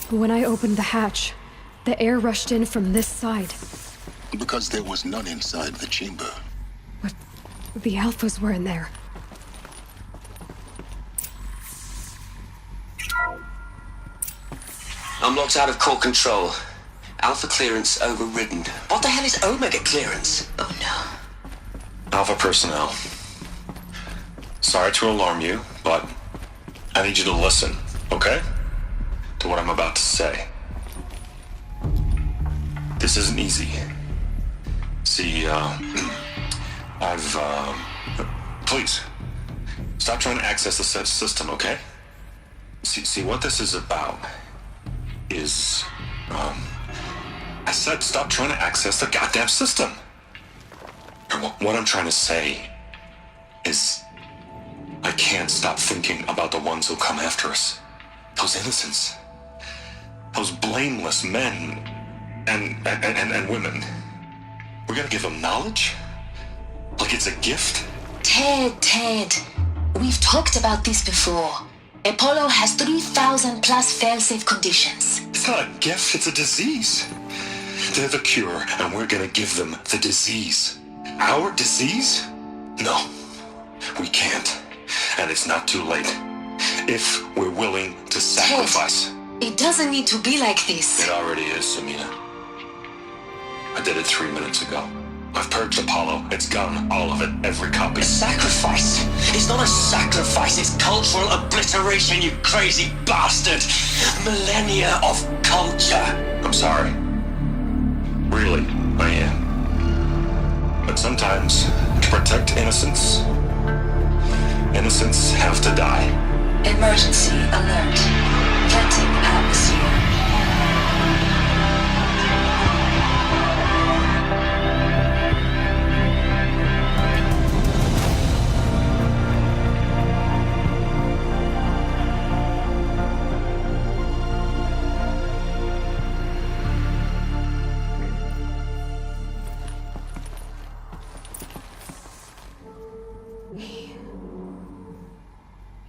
When I opened the hatch, the air rushed in from this side. Because there was none inside the chamber. But the Alphas were in there. I'm locked out of core control. Alpha clearance overridden. What the hell is Omega clearance? Oh no. Alpha personnel. Sorry to alarm you, but I need you to listen, okay? To what I'm about to say. This isn't easy. See, please, stop trying to access the system, okay? See, what this is about is, I said stop trying to access the goddamn system. And what I'm trying to say is, I can't stop thinking about the ones who come after us. Those innocents. Those blameless men and women. We're gonna give them knowledge? Like it's a gift? Ted. We've talked about this before. Apollo has 3,000 plus fail-safe conditions. It's not a gift, it's a disease. They're the cure, and we're gonna give them the disease. Our disease? No, we can't. And it's not too late. If we're willing to sacrifice. Ted, it doesn't need to be like this. It already is, Samina. I did it 3 minutes ago. I've purged Apollo. It's gone. All of it. Every copy. A sacrifice? It's not a sacrifice, it's cultural obliteration, you crazy bastard! Millennia of culture! I'm sorry. Really, I am. But sometimes, to protect innocence have to die. Emergency alert. Venting atmosphere.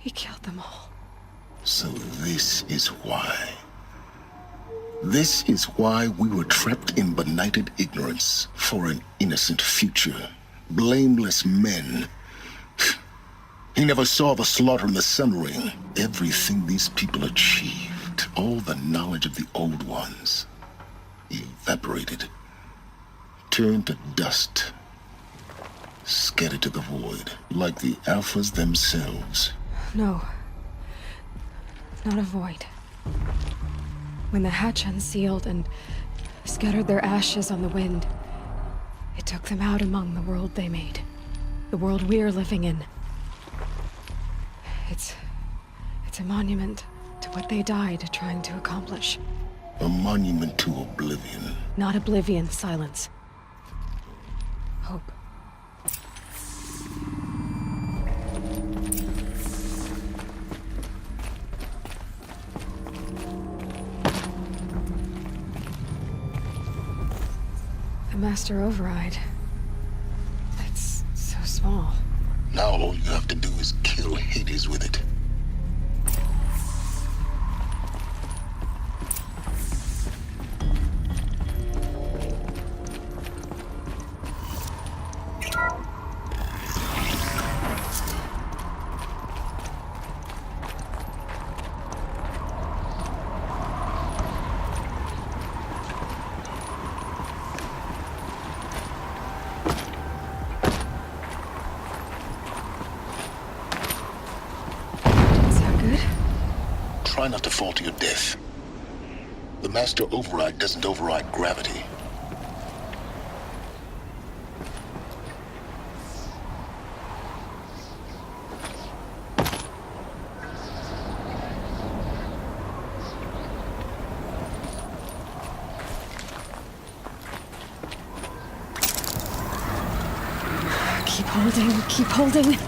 He killed them all. So this is why. This is why we were trapped in benighted ignorance for an innocent future. Blameless men. He never saw the slaughter in the Sun Ring. Everything these people achieved, all the knowledge of the old ones, evaporated, turned to dust, scattered to the void, like the Alphas themselves. No. Not a void. When the hatch unsealed and scattered their ashes on the wind, it took them out among the world they made. The world we're living in. It's a monument to what they died trying to accomplish. A monument to oblivion. Not oblivion, silence. Hope. The Master Override. It's so small. Now all you have to do is kill Hades with it. Try not to fall to your death. The Master Override doesn't override gravity. Keep holding, keep holding.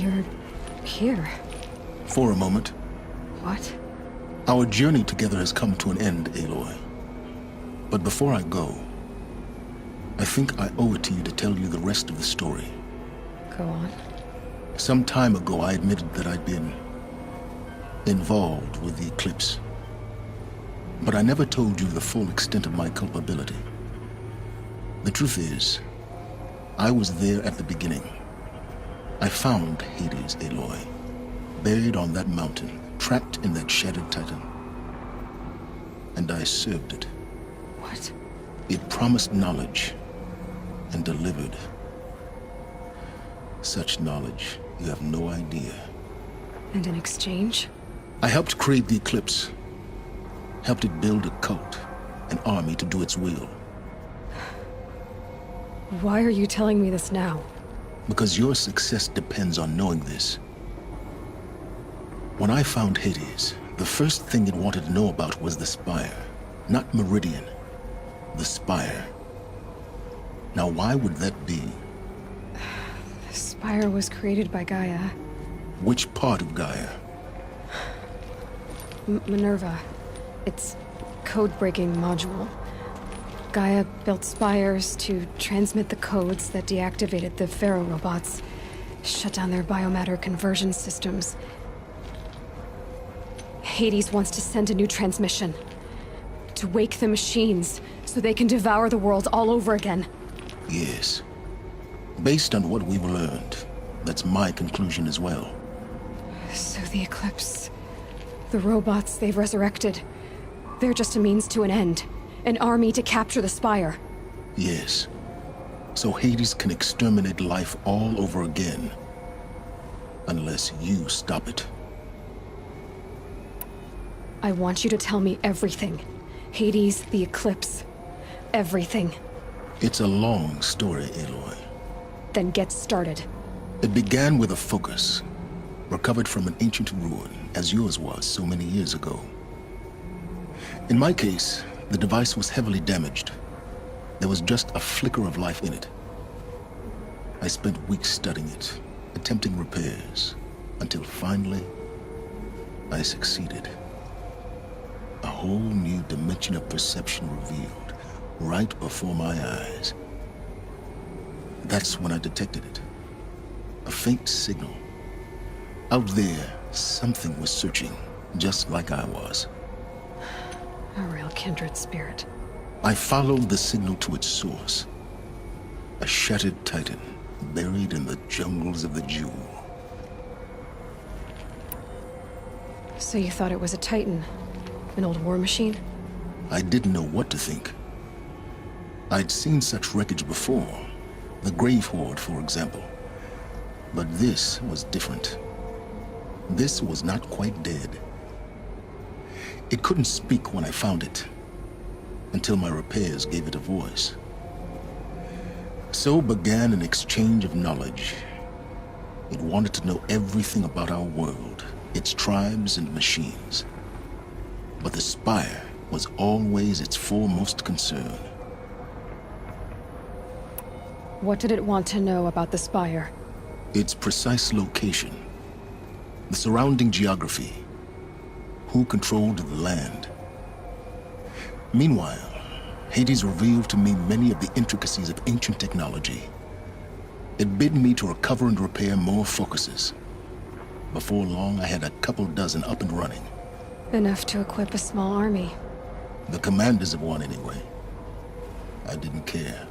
You're here. For a moment. What? Our journey together has come to an end, Aloy. But before I go, I think I owe it to you to tell you the rest of the story. Go on. Some time ago, I admitted that I'd been involved with the Eclipse. But I never told you the full extent of my culpability. The truth is, I was there at the beginning. I found Hades, Aloy, buried on that mountain, trapped in that shattered titan. And I served it. What? It promised knowledge and delivered. Such knowledge, you have no idea. And in exchange? I helped create the Eclipse. Helped it build a cult, an army to do its will. Why are you telling me this now? Because your success depends on knowing this. When I found Hades, the first thing it wanted to know about was the Spire. Not Meridian. The Spire. Now why would that be? The Spire was created by Gaia. Which part of Gaia? Minerva. Its code-breaking module. Gaia built spires to transmit the codes that deactivated the Pharaoh robots, shut down their biomatter conversion systems. Hades wants to send a new transmission. To wake the machines, so they can devour the world all over again. Yes. Based on what we've learned, that's my conclusion as well. So the Eclipse... the robots they've resurrected... they're just a means to an end. An army to capture the Spire. Yes. So Hades can exterminate life all over again. Unless you stop it. I want you to tell me everything. Hades, the Eclipse. Everything. It's a long story, Aloy. Then get started. It began with a focus, recovered from an ancient ruin, as yours was so many years ago. In my case, the device was heavily damaged. There was just a flicker of life in it. I spent weeks studying it, attempting repairs, until finally, I succeeded. A whole new dimension of perception revealed, right before my eyes. That's when I detected it. A faint signal. Out there, something was searching, just like I was. A real kindred spirit. I followed the signal to its source. A shattered titan, buried in the jungles of the Jewel. So you thought it was a Titan? An old war machine? I didn't know what to think. I'd seen such wreckage before. The Grave Horde, for example. But this was different. This was not quite dead. It couldn't speak when I found it, until my repairs gave it a voice. So began an exchange of knowledge. It wanted to know everything about our world, its tribes and machines. But the Spire was always its foremost concern. What did it want to know about the Spire? Its precise location, the surrounding geography, who controlled the land. Meanwhile, Hades revealed to me many of the intricacies of ancient technology. It bid me to recover and repair more focuses. Before long, I had a couple dozen up and running. Enough to equip a small army. The commanders of one, anyway. I didn't care.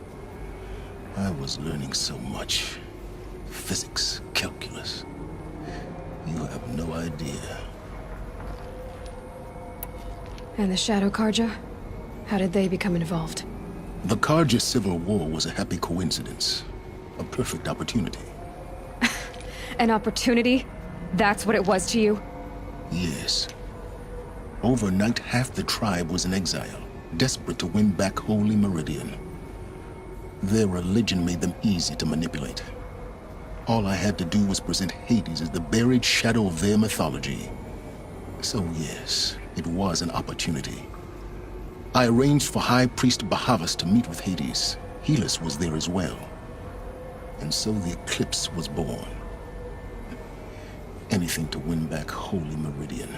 I was learning so much. Physics, calculus. You have no idea. And the Shadow Carja? How did they become involved? The Carja Civil War was a happy coincidence. A perfect opportunity. An opportunity? That's what it was to you? Yes. Overnight, half the tribe was in exile, desperate to win back Holy Meridian. Their religion made them easy to manipulate. All I had to do was present Hades as the buried shadow of their mythology. So yes, it was an opportunity. I arranged for High Priest Bahavas to meet with Hades. Helis was there as well. And so the Eclipse was born. anything to win back Holy Meridian.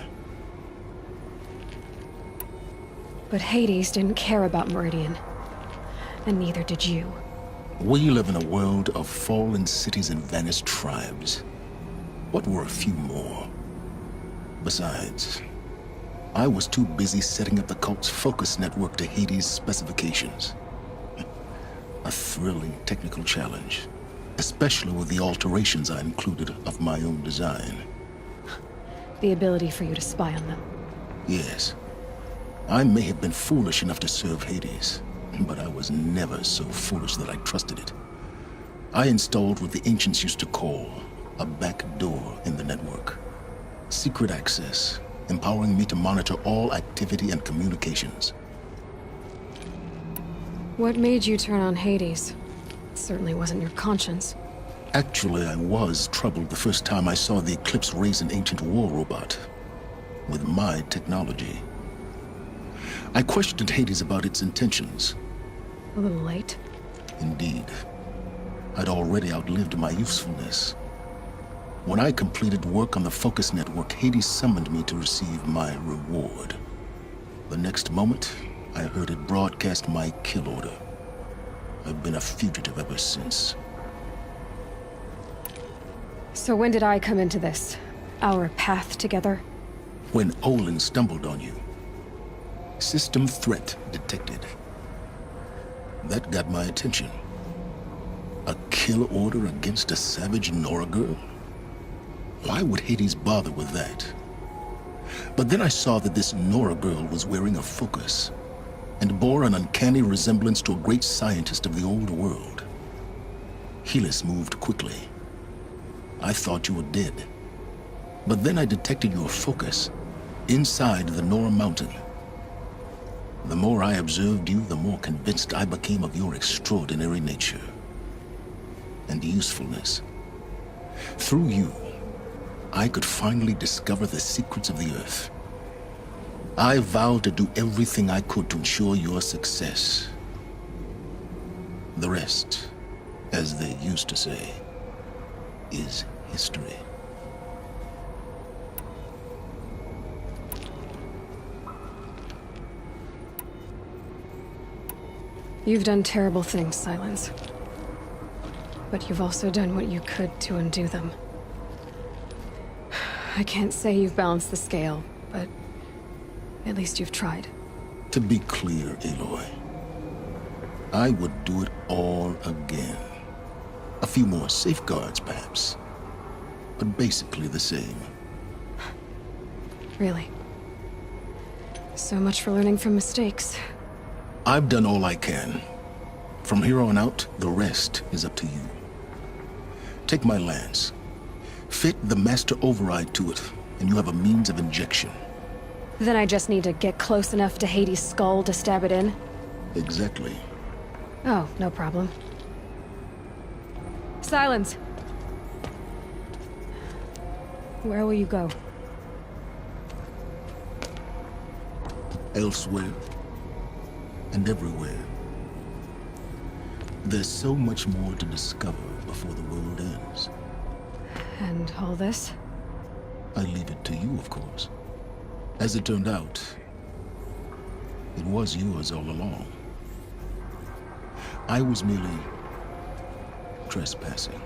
But Hades didn't care about Meridian. And neither did you. We live in a world of fallen cities and vanished tribes. What were a few more? Besides, I was too busy setting up the cult's focus network to Hades' specifications. A thrilling technical challenge, especially with the alterations I included of my own design. The ability for you to spy on them. Yes, I may have been foolish enough to serve Hades, but I was never so foolish that I trusted it. I installed what the ancients used to call a back door in the network. Secret access, empowering me to monitor all activity and communications. What made you turn on Hades? It certainly wasn't your conscience. Actually, I was troubled the first time I saw the Eclipse raise an ancient war robot with my technology. I questioned Hades about its intentions. A little late. Indeed. I'd already outlived my usefulness. When I completed work on the Focus Network, Hades summoned me to receive my reward. The next moment, I heard it broadcast my kill order. I've been a fugitive ever since. So when did I come into this? Our path together? When Olin stumbled on you. System threat detected. That got my attention. A kill order against a savage Nora girl? Why would Hades bother with that? But then I saw that this Nora girl was wearing a focus and bore an uncanny resemblance to a great scientist of the old world. Helis moved quickly. I thought you were dead. But then I detected your focus inside the Nora mountain. The more I observed you, the more convinced I became of your extraordinary nature and usefulness. Through you, I could finally discover the secrets of the Earth. I vowed to do everything I could to ensure your success. The rest, as they used to say, is history. You've done terrible things, Silence. But you've also done what you could to undo them. I can't say you've balanced the scale, but at least you've tried. To be clear, Aloy, I would do it all again. A few more safeguards, perhaps, but basically the same. Really. So much for learning from mistakes. I've done all I can. From here on out, the rest is up to you. Take my lance. Fit the master override to it, and you have a means of injection. Then I just need to get close enough to Hades' skull to stab it in? Exactly. Oh, no problem. Silence! Where will you go? Elsewhere. And everywhere. There's so much more to discover before the world ends. And all this? I leave it to you, of course. As it turned out, it was yours all along. I was merely trespassing.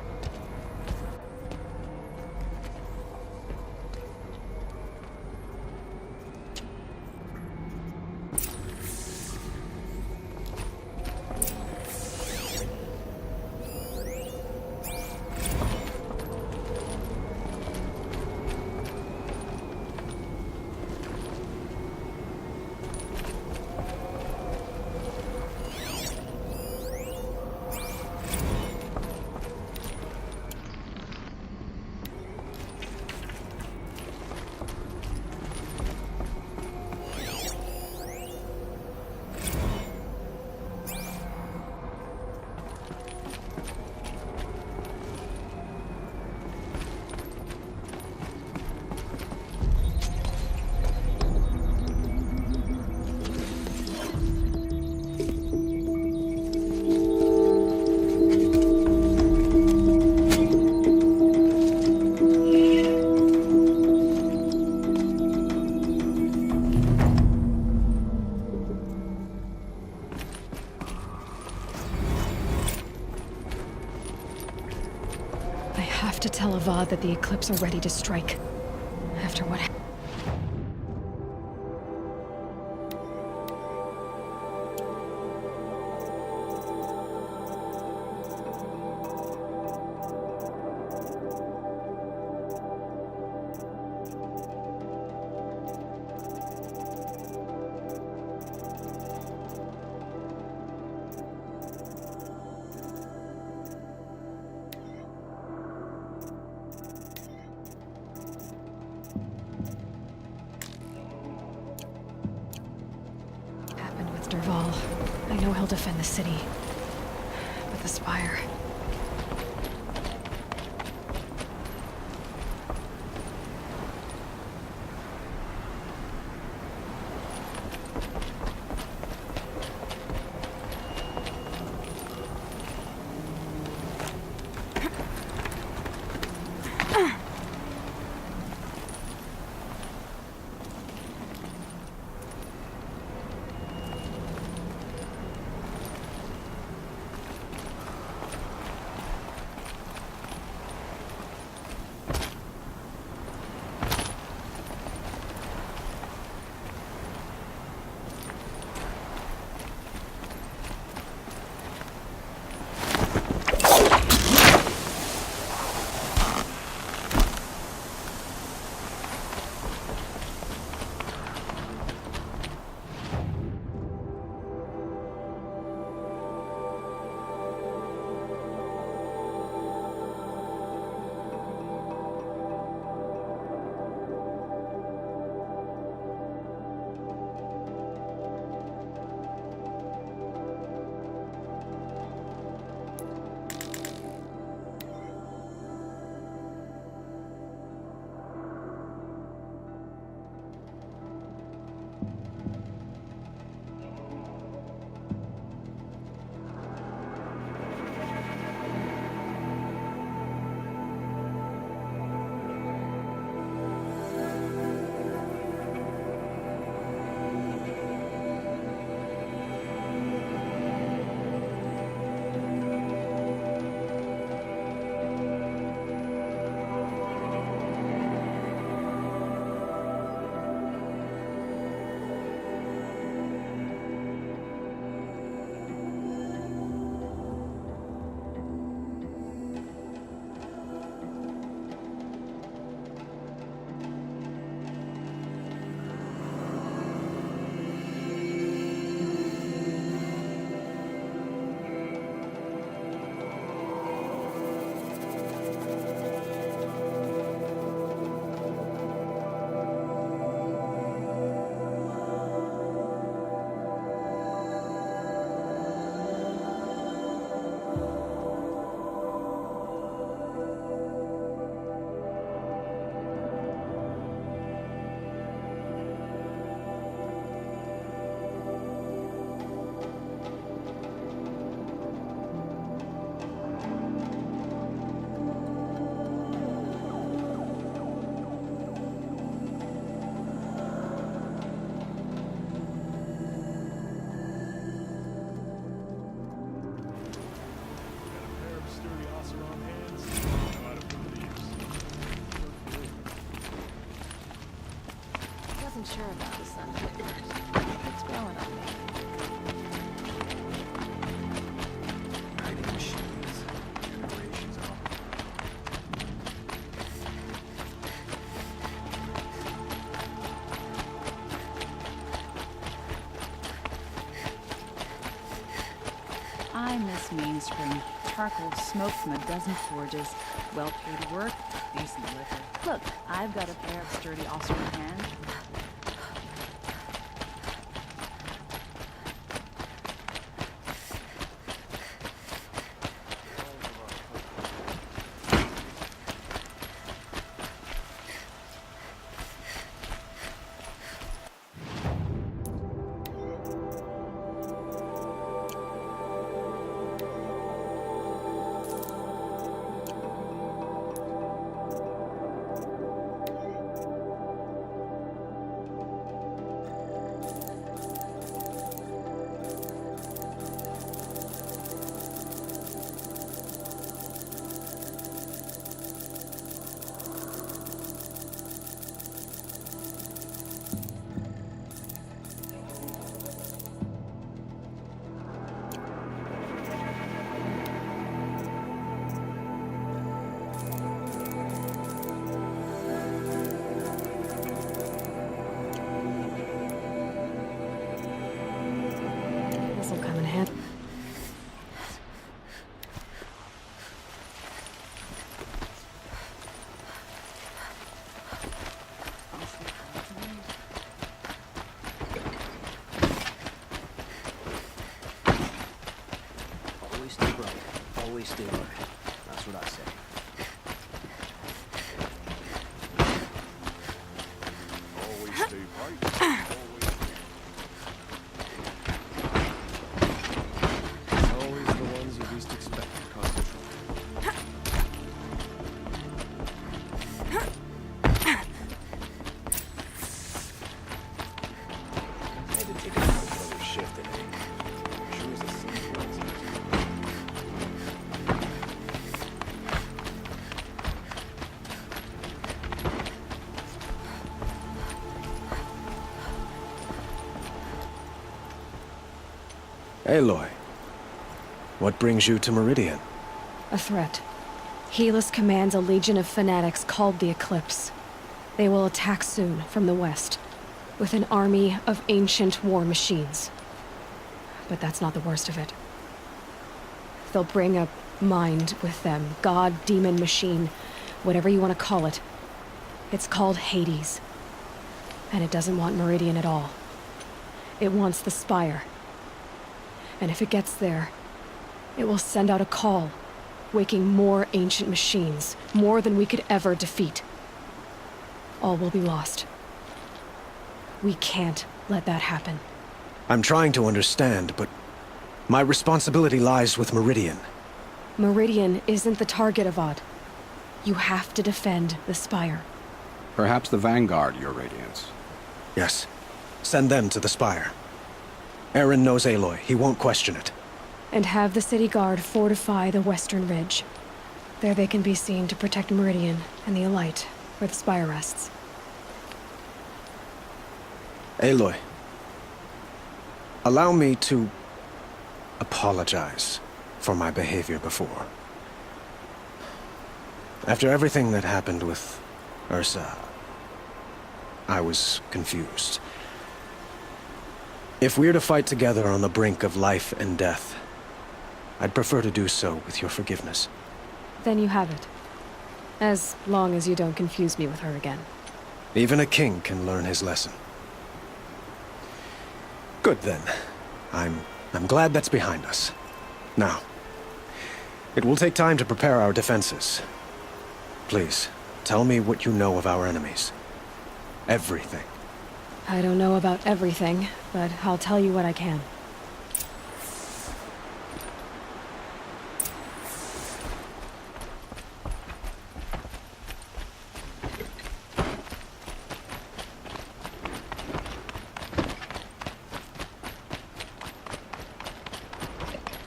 God that the Eclipse are ready to strike. After what happened. With Dervahl, I know he'll defend the city. But the Spire... Wasn't sure about the sun at first. It's growing on me. Writing machines, generations old. I miss Mainspring. Charcoal smoke from a dozen forges. Well-paid work, decent liquor. Look, I've got a pair of sturdy Osram hands. east, Aloy. That's what I say. Always stay right. Always the ones you least expect to cause trouble. I had to take another shift today. Sure as the sun rises. Aloy, what brings you to Meridian? A threat. Helis commands a legion of fanatics called the Eclipse. They will attack soon from the west, with an army of ancient war machines. But that's not the worst of it. They'll bring a mind with them, god, demon, machine, whatever you want to call it. It's called Hades. And it doesn't want Meridian at all. It wants the Spire. And if it gets there, it will send out a call, waking more ancient machines, more than we could ever defeat. All will be lost. We can't let that happen. I'm trying to understand, but my responsibility lies with Meridian. Meridian isn't the target, Avad. You have to defend the Spire. Perhaps the Vanguard, Your Radiance. Yes. Send them to the Spire. Aaron knows Aloy. He won't question it. And have the city guard fortify the western ridge. There they can be seen to protect Meridian and the Elite, where the Spire rests. Aloy, allow me to apologize for my behavior before. After everything that happened with Ursa, I was confused. If we're to fight together on the brink of life and death, I'd prefer to do so with your forgiveness. Then you have it. As long as you don't confuse me with her again. Even a king can learn his lesson. Good then. I'm glad that's behind us. Now, it will take time to prepare our defenses. Please, tell me what you know of our enemies. Everything. I don't know about everything, but I'll tell you what I can.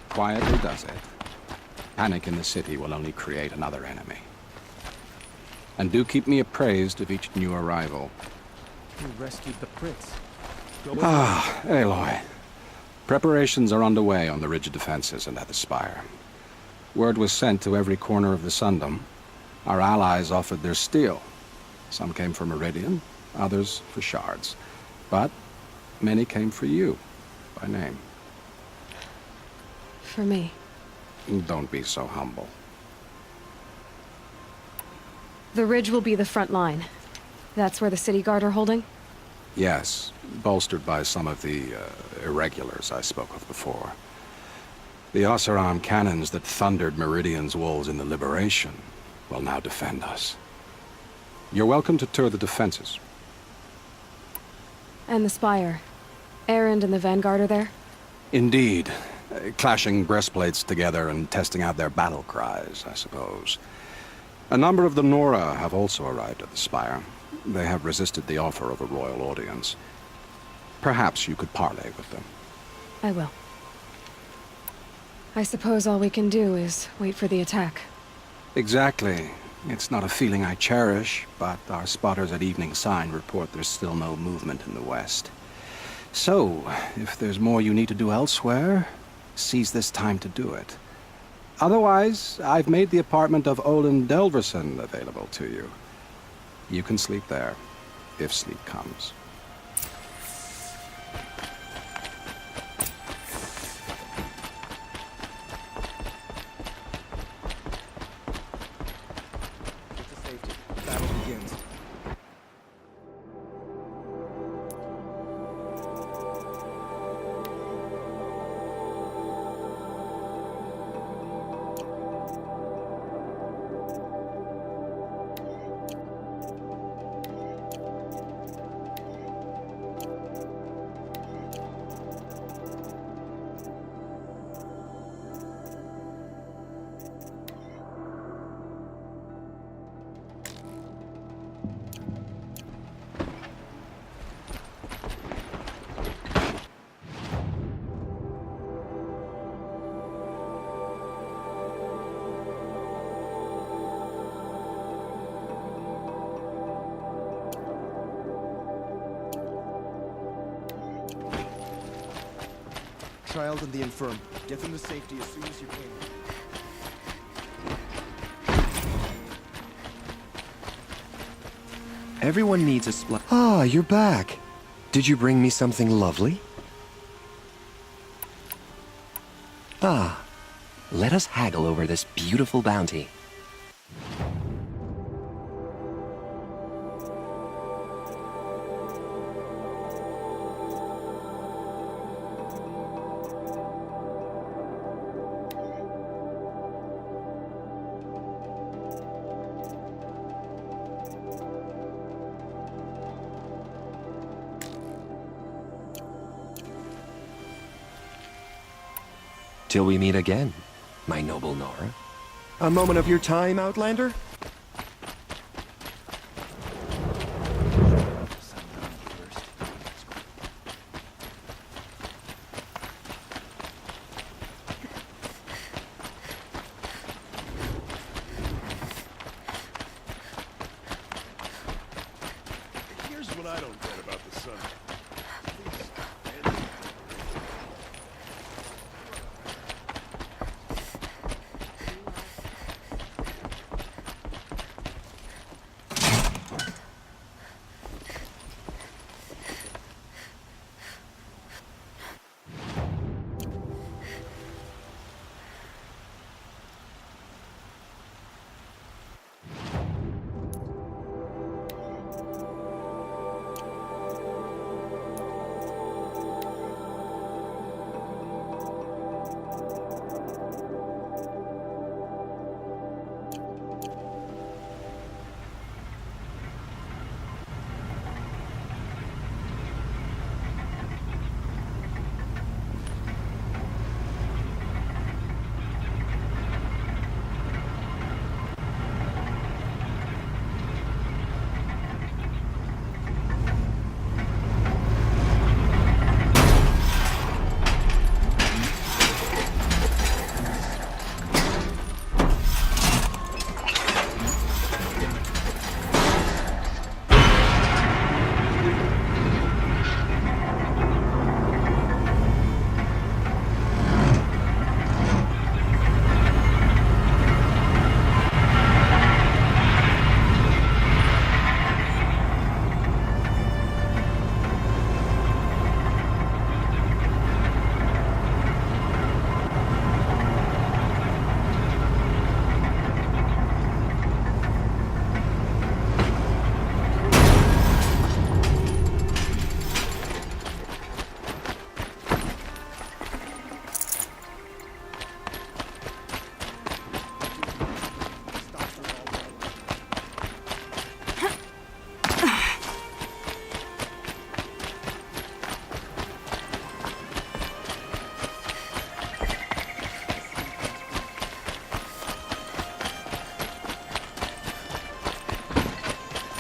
Quietly does it. Panic in the city will only create another enemy. And do keep me appraised of each new arrival. You rescued the prince. Ah, Aloy. Preparations are underway on the ridge defenses and at the Spire. Word was sent to every corner of the Sundom. Our allies offered their steel. Some came for Meridian, others for shards. But many came for you, by name. For me. Don't be so humble. The ridge will be the front line. That's where the city guard are holding? Yes, bolstered by some of the irregulars I spoke of before. The Oseram cannons that thundered Meridian's walls in the Liberation will now defend us. You're welcome to tour the defenses. And the Spire. Erend and the Vanguard are there? Indeed. Clashing breastplates together and testing out their battle cries, I suppose. A number of the Nora have also arrived at the Spire. They have resisted the offer of a royal audience. Perhaps you could parley with them. I will. I suppose all we can do is wait for the attack. Exactly. It's not a feeling I cherish, but our spotters at Evening Sign report there's still no movement in the west. So, if there's more you need to do elsewhere, seize this time to do it. Otherwise, I've made the apartment of Olin Delverson available to you. You can sleep there, if sleep comes. Get to safety. The battle begins. child and the infirm. Get them to safety as soon as you can. Everyone needs a Ah, you're back. Did you bring me something lovely? Ah, let us haggle over this beautiful bounty. Till we meet again, my noble Nora. A moment of your time, Outlander? Here's what I don't get about the sun.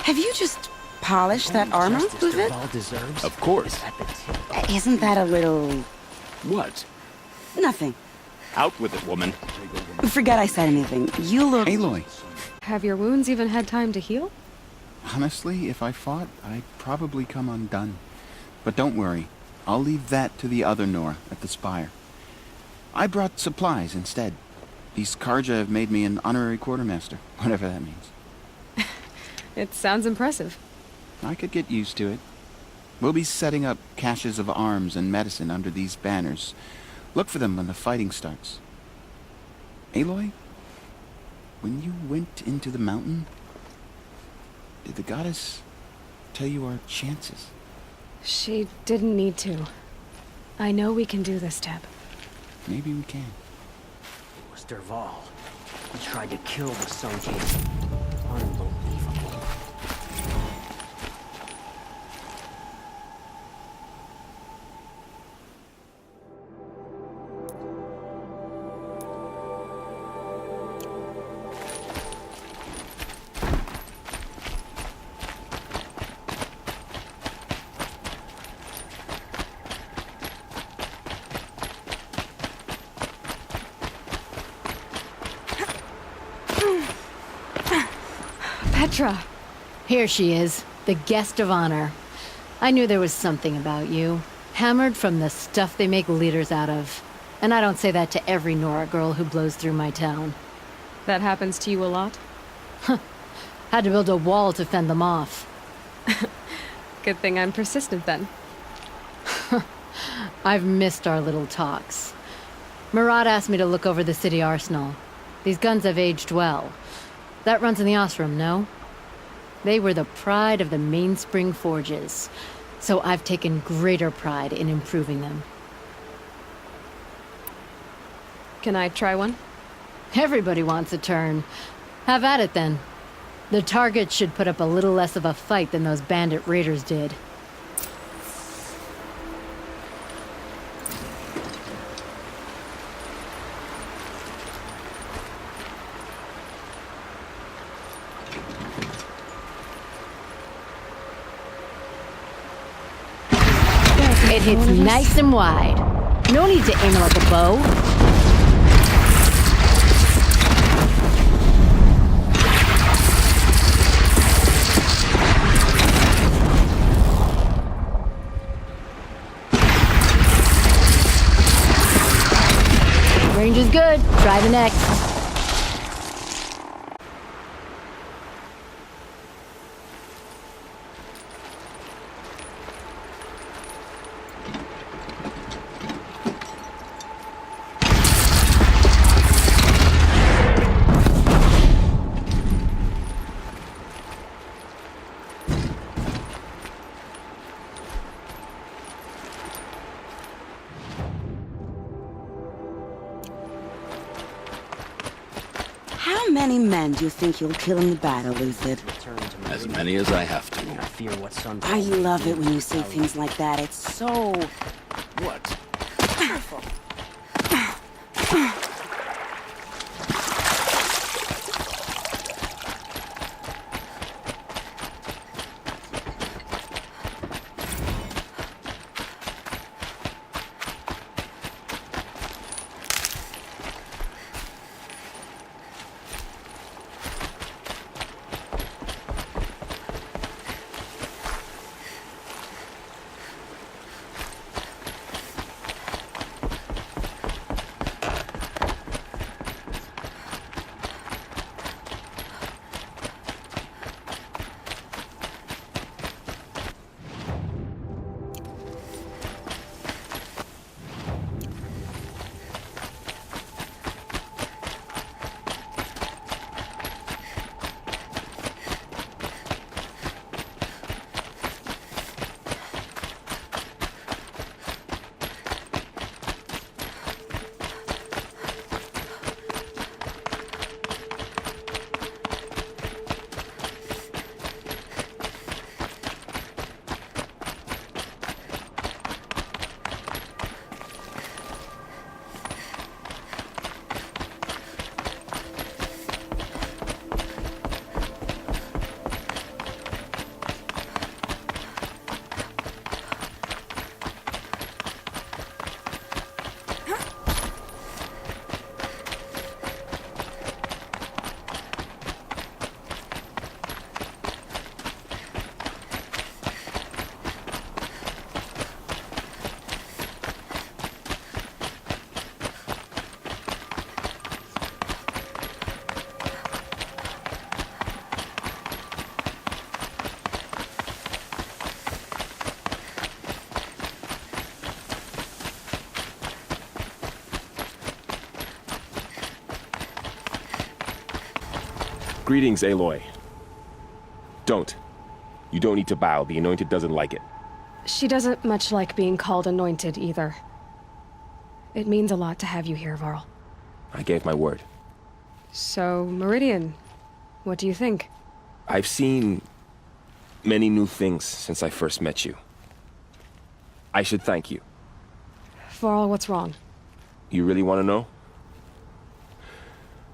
Have you just polished that armor, Bouvet? Of course. Isn't that a little... What? Nothing. Out with it, woman. Forget I said anything. You look... Aloy, Have your wounds even had time to heal? honestly, if I fought, I'd probably come undone. But don't worry. I'll leave that to the other Nora at the Spire. I brought supplies instead. These Karja have made me an honorary quartermaster, whatever that means. It sounds impressive. I could get used to it. We'll be setting up caches of arms and medicine under these banners. Look for them when the fighting starts. Aloy, when you went into the mountain, did the goddess tell you our chances? She didn't need to. I know we can do this, Teb. Maybe we can. It was Dervahl. He tried to kill the Sun King. Unbelievable. Petra! Here she is, the guest of honor. I knew there was something about you. Hammered from the stuff they make leaders out of. And I don't say that to every Nora girl who blows through my town. That happens to you a lot? Had to build a wall to fend them off. Good thing I'm persistent then. I've missed our little talks. Marat asked me to look over the city arsenal. These guns have aged well. That runs in the Osram, no? They were the pride of the Mainspring Forges, so I've taken greater pride in improving them. Can I try one? Everybody wants a turn. Have at it then. The target should put up a little less of a fight than those bandit raiders did. It hits nice and wide. No need to aim it like a bow. Range is good. Try the next. How many men do you think you'll kill in the battle, Lucid? As many as I have to. I fear what Sun. I love it when you say things like that. It's so... What? powerful. Greetings, Aloy. Don't. You don't need to bow. The Anointed doesn't like it. She doesn't much like being called Anointed, either. It means a lot to have you here, Varl. I gave my word. So, Meridian, what do you think? I've seen many new things since I first met you. I should thank you. Varl, what's wrong? You really want to know?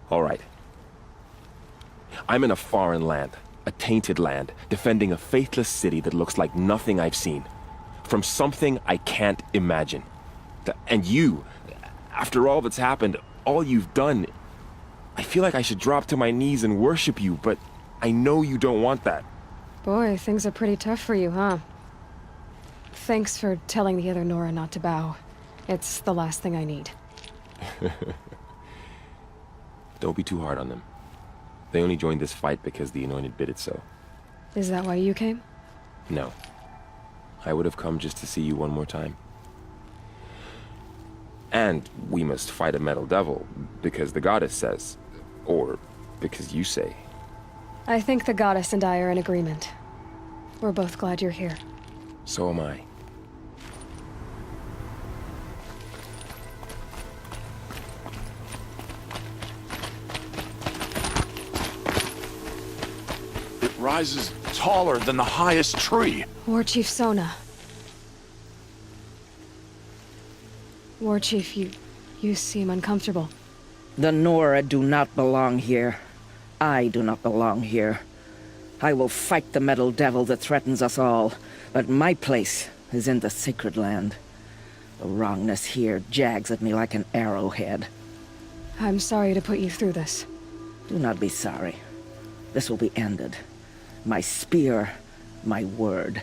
All right. I'm in a foreign land, a tainted land, defending a faithless city that looks like nothing I've seen. From something I can't imagine. And you, after all that's happened, all you've done, I feel like I should drop to my knees and worship you, but I know you don't want that. Boy, things are pretty tough for you, huh? Thanks for telling the other Nora not to bow. It's the last thing I need. Don't be too hard on them. They only joined this fight because the Anointed bid it so. Is that why you came? No. I would have come just to see you one more time. And we must fight a metal devil, because the goddess says. Or because you say. I think the goddess and I are in agreement. We're both glad you're here. So am I. It rises taller than the highest tree. War Chief Sona. War Chief, you seem uncomfortable. The Nora do not belong here. I do not belong here. I will fight the metal devil that threatens us all, but my place is in the sacred land. The wrongness here jags at me like an arrowhead. I'm sorry to put you through this. Do not be sorry. This will be ended. My spear, my word.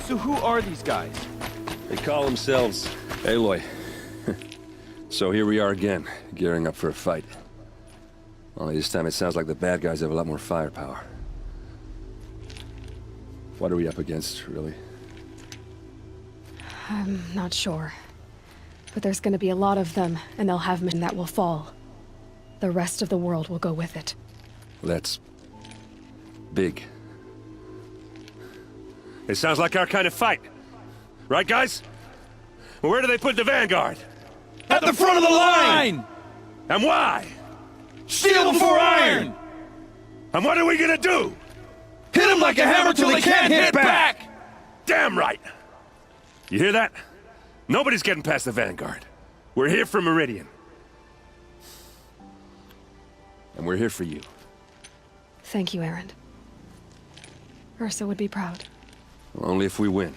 So who are these guys? They call themselves Aloy. So here we are again, gearing up for a fight. Only this time it sounds like the bad guys have a lot more firepower. What are we up against, really? I'm not sure. But there's gonna be a lot of them, and they'll have men that will fall. The rest of the world will go with it. That's big. It sounds like our kind of fight. Right, guys? Where do they put the Vanguard? At the front of the line! And why? Steel before iron! And what are we gonna do? Hit them like a hammer till they can't hit back! Damn right! You hear that? Nobody's getting past the Vanguard. We're here for Meridian. And we're here for you. Thank you, Erend. Ursa would be proud. Well, only if we win.